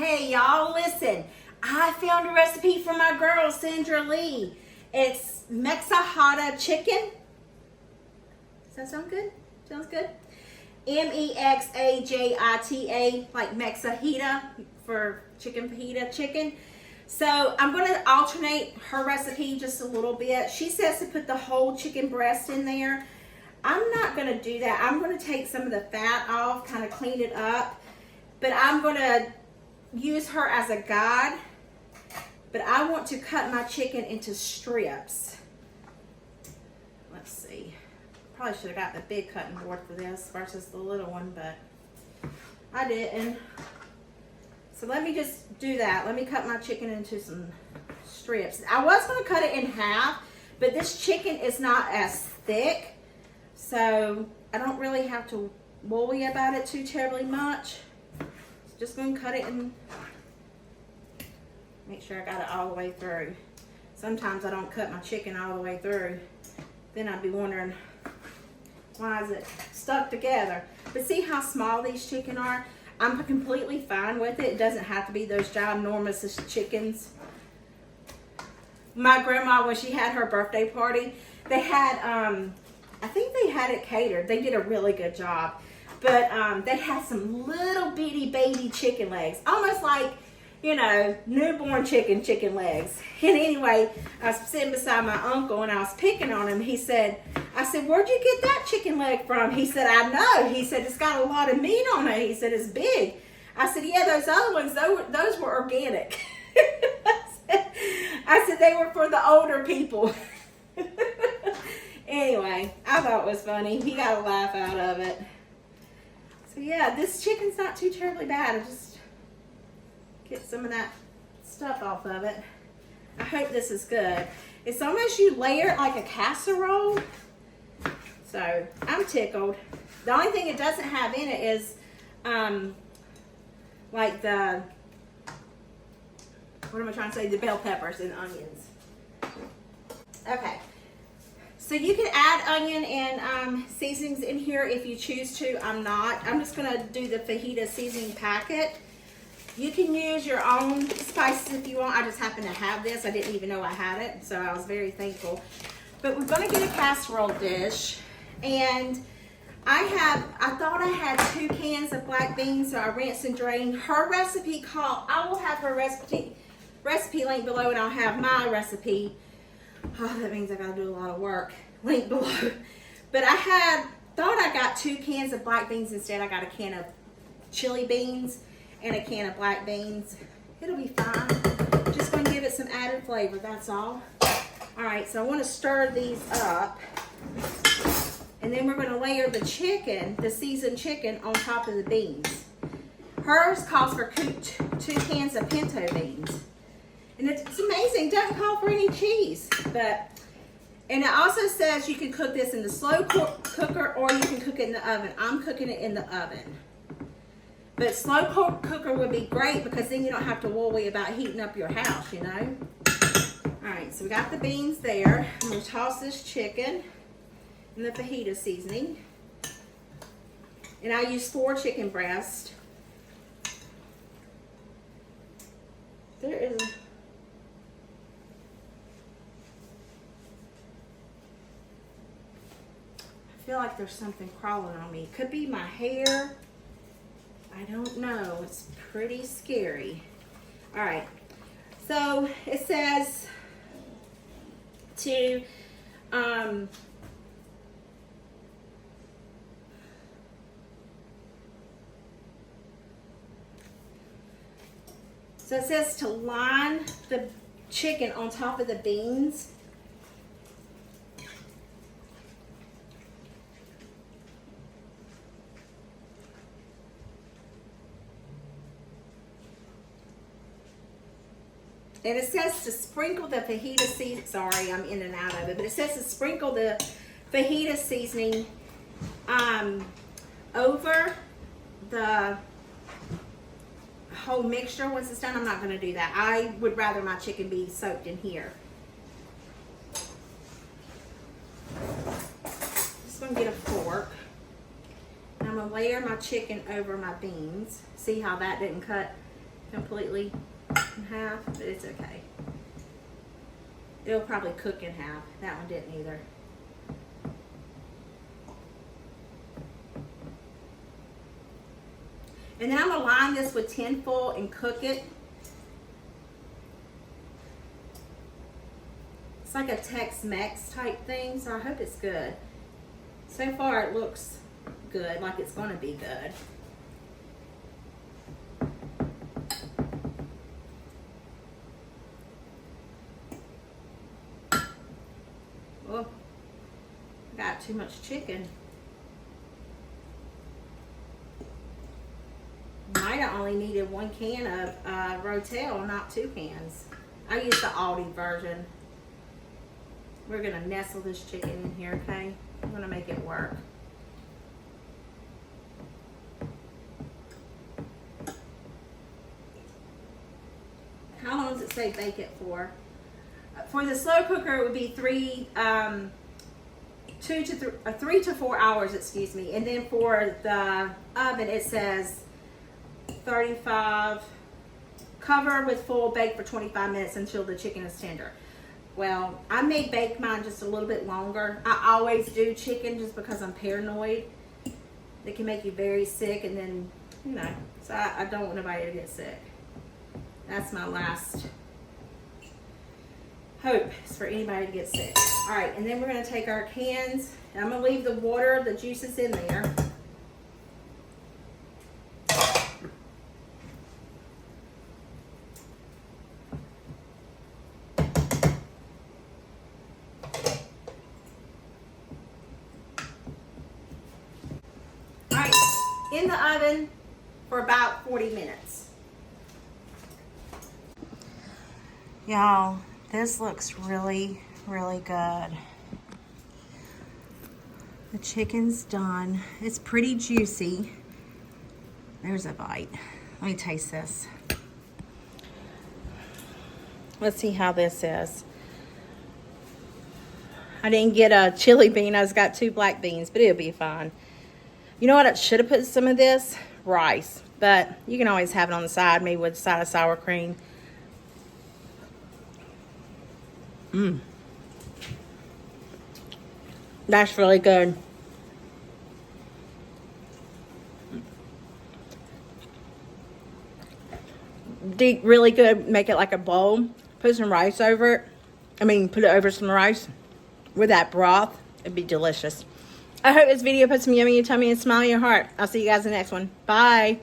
Hey y'all, listen, I found a recipe for my girl Sandra Lee. It's Mexajita chicken. Does that sound good? Sounds good. Mexajita, like Mexajita for chicken fajita chicken. So I'm going to alternate her recipe just a little bit. She says to put the whole chicken breast in there. I'm not going to do that. I'm going to take some of the fat off, kind of clean it up. But I'm going to use her as a guide. But I want to cut my chicken into strips. Let's see. Probably should have got the big cutting board for this versus the little one, but I didn't. So let me just do that. Let me cut my chicken into some strips. I was going to cut it in half, but this chicken is not as thick, so I don't really have to worry about it too terribly much. Just going to cut it and make sure I got it all the way through. Sometimes I don't cut my chicken all the way through. Then I'd be wondering, why is it stuck together? But see how small these chicken are? I'm completely fine with it. It doesn't have to be those ginormous chickens. My grandma, when she had her birthday party, they had, I think they had it catered. They did a really good job. But they had some little bitty baby chicken legs. Almost like, you know, newborn chicken legs. And anyway, I was sitting beside my uncle and I was picking on him. I said, where'd you get that chicken leg from? He said, I know. He said, it's got a lot of meat on it. He said, it's big. I said, yeah, those other ones, those were organic. I said, they were for the older people. Anyway, I thought it was funny. He got a laugh out of it. So yeah, this chicken's not too terribly bad. I just get some of that stuff off of it. I hope this is good. It's almost you layer it like a casserole. So I'm tickled. The only thing it doesn't have in it is like the, what am I trying to say? The bell peppers and onions. Okay. So you can add onion and seasonings in here if you choose to. I'm not. I'm just going to do the fajita seasoning packet. You can use your own spices if you want. I just happen to have this. I didn't even know I had it, so I was very thankful. But we're going to get a casserole dish. And I thought I had 2 cans of black beans, so I rinsed and drained. Her recipe I will have her recipe link below, and I'll have my recipe. Oh, that means I got to do a lot of work. Link below. But I thought I got 2 cans of black beans. Instead, I got a can of chili beans and a can of black beans. It'll be fine. Just going to give it some added flavor, that's all. All right, so I want to stir these up. And then we're going to layer the chicken, the seasoned chicken, on top of the beans. Hers calls for 2 cans of pinto beans. And it's amazing, it doesn't call for any cheese. And it also says you can cook this in the slow cooker or you can cook it in the oven. I'm cooking it in the oven. But slow cooker would be great because then you don't have to worry about heating up your house, you know. All right, so we got the beans there. I'm going to toss this chicken in the fajita seasoning. And I use 4 chicken breasts. There is I feel like there's something crawling on me. It could be my hair. I don't know. It's pretty scary. All right. So it says to so it says to line the chicken on top of the beans. And it says to sprinkle the fajita seasoning. Sorry, I'm in and out of it. But it says to sprinkle the fajita seasoning over the whole mixture once it's done. I'm not going to do that. I would rather my chicken be soaked in here. Just going to get a fork. And I'm going to layer my chicken over my beans. See how that didn't cut completely in half, but it's okay. It'll probably cook in half. That one didn't either. And then I'm gonna line this with tin foil and cook it. It's like a Tex-Mex type thing, so I hope it's good. So far it looks good, like it's gonna be good. Oh, got too much chicken. Might have only needed 1 can of Rotel, not 2 cans. I use the Aldi version. We're gonna nestle this chicken in here, okay? I'm gonna make it work. How long does it say bake it for? For the slow cooker, it would be 3 to 4 hours, excuse me. And then for the oven, it says 35, cover with full, bake for 25 minutes until the chicken is tender. Well, I may bake mine just a little bit longer. I always do chicken just because I'm paranoid. It can make you very sick, and then, you know, so I don't want nobody to get sick. That's my last hope, is for anybody to get sick. All right, and then we're gonna take our cans, and I'm gonna leave the water, the juices in there. All right, in the oven for about 40 minutes. Y'all, this looks really, really good. The chicken's done. It's pretty juicy. There's a bite. Let me taste this. Let's see how this is. I didn't get a chili bean. I just got 2 black beans, but it'll be fine. You know what? I should have put some of this? Rice. But you can always have it on the side, maybe with a side of sour cream. That's really good. Deep, really good. Make it like a bowl. Put some rice over it. Put it over some rice with that broth. It'd be delicious. I hope this video puts some yummy in your tummy and smile in your heart. I'll see you guys in the next one. Bye.